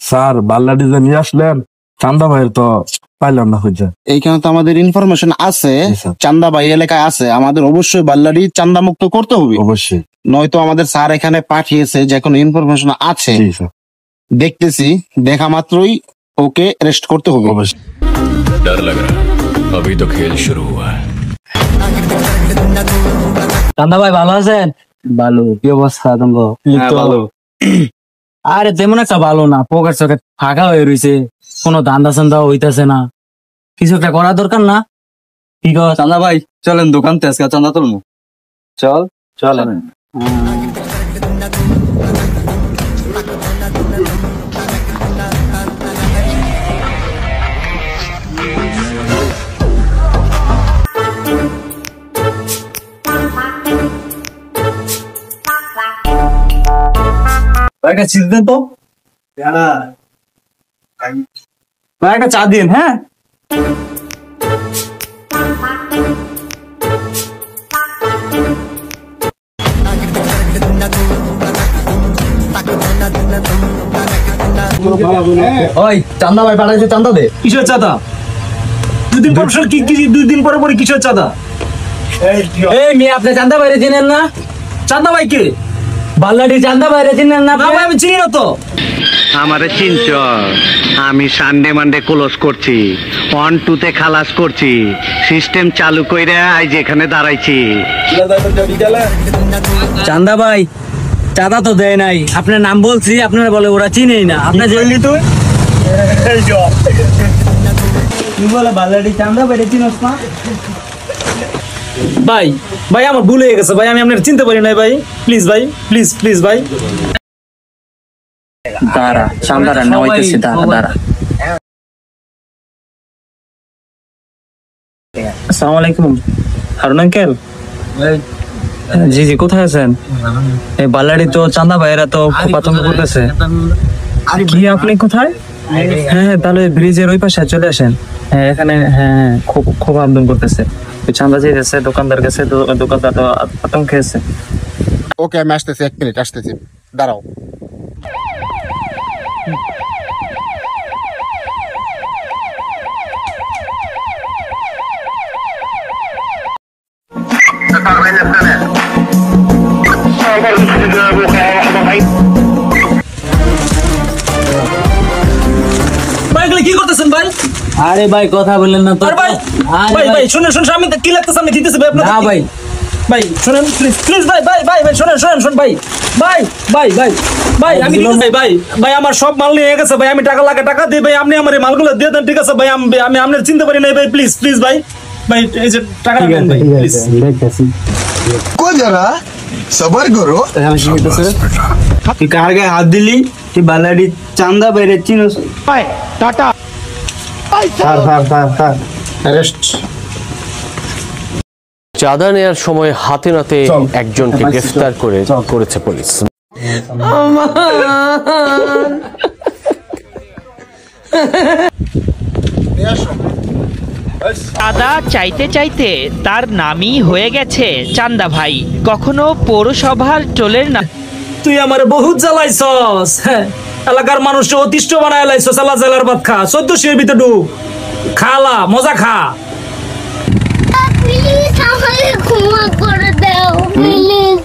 Sir বাল্লাটি যে নিয়ে আসলেন চান্দা ভাইয়ের তো পাইলাম না খুঁজে। এইখানে তো আমাদের ইনফরমেশন আছে, চান্দা ভাই এলাকায় আছে, আমাদের অবশ্যই বাল্লাটি চান্দা মুক্ত করতে হবে অবশ্যই, নয়তো আমাদের স্যার এখানে পাঠিয়েছে যে কোনো ইনফরমেশন আছে দেখতেছি, দেখা মাত্রই ওকে অ্যারেস্ট করতে হবে। অবশ্যই। डर लग रहा अभी तो खेल शुरू हुआ है। চান্দা ভাই ভালো আছেন? ভালো, কি অবস্থা তোমার? ভালো। আরে তেমন একটা ভালো না, পকেট চকেট ফাঁকা হয়ে রয়েছে, কোনো ধান্দা চান্দা হইতেছে না, কিছু একটা করা দরকার না? কি কর চান্দা ভাই চলেন দোকান থেকে আজকে চান্দা তুলবো। চল চলেন। একটা চিজ দেন তো, একটা চা দিন। হ্যাঁ ওই চান্দা ভাই পাঠাইছে, চান্দা দে। কিসের চাঁদা? দুদিন পর কি 2 দিন পরে পরে কিসের চাঁদা? এই মেয়ে, আপনি চান্দা বাইরে চিনেন না? চাঁদা ভাই কে? বাল্লাটি চান্দা বাইরে চিনেন না? না ভাই আমি চিনি না তো। আমারে চিনচ? আমি সানডে মানডে ক্লোজ করছি, 1-2 খালাস করছি, সিস্টেম চালু কইরা আজ এখানে দাঁড়াইছি। চান্দা ভাই চাঁদা তো দেয় নাই, আপনার নাম বলছি, আপনারা বলে ওরা চিনেই না। আপনি জেলি তুই বলে বাল্লাটি চান্দা বাইরে চিনস না? ভাই ভাই আমার ভুল হয়ে গেছে ভাই, আমি আপনার চিনতে পারি নাই ভাই, প্লিজ ভাই, প্লিজ প্লিজ ভাই। দাঁড়া চান্দারা না হইতেছে, দাঁড়া। আসসালামু আলাইকুম হারুন আঙ্কেল। জি জি, কোথায় আছেন? এই বাল্লাড়ি তো চান্দা ভাইয়েরা তো খুব আতঙ্ক করতেছে। কি আপনি কোথায়? হ্যাঁ তাহলে ব্রিজের ওই পাশে চলে আসেন। হ্যাঁ এখানে, হ্যাঁ খুব খুব আন্দোলন করতেছে, চান্দা চেয়েছে দোকানদার কাছে, দোকানদার তো আতঙ্কে আছে। ওকে আমি আসতেছি, 1 মিনিট আসতেছি, দাঁড়াও। কি করতেছেন ভাই? আরে ভাই কথা বললেন না তো। ভাই ভাই ভাই শুনেন শুনেন, আমি কি লাগতেছে, আমি দিতেছি ভাই আপনাকে। না ভাই ভাই শুনেন প্লিজ প্লিজ ভাই ভাই ভাই ভাই শুনেন শুনেন শুন ভাই ভাই ভাই ভাই ভাই আমি ভাই ভাই ভাই আমার সব মাল নিয়ে গেছে ভাই, আমি টাকা দিই ভাই, আপনি আমার এই মালগুলো দিয়ে দেন, ঠিক আছে ভাই? আমি আপনার চিনতে পারি নাই ভাই, প্লিজ প্লিজ ভাই ভাই এই যে টাকা দেন ভাই প্লিজ। को जरा सबर करो। তুই কার গায়ে হাত দিলি? তুই বাল্লাটি চান্দা বাইরে চিনস? টাটা। অ্যারেস্ট। চাঁদা নেয়ার সময় হাতে নাতে একজনকে গ্রেফতার করেছে পুলিশ। চাঁদা চাইতে চাইতে তার নামই হয়ে গেছে চান্দা ভাই, কখনো পৌরসভার টোলের না। তুই আমার বহুত জ্বালাইছস, এলাকার মানুষ অতিষ্ঠ বানায় লাইছস, আলা জেলার ভাত খা, 1400 ভিতরে ডুব খালা, মজা খা। প্লিজ আমাকে ক্ষমা করে দাও প্লিজ।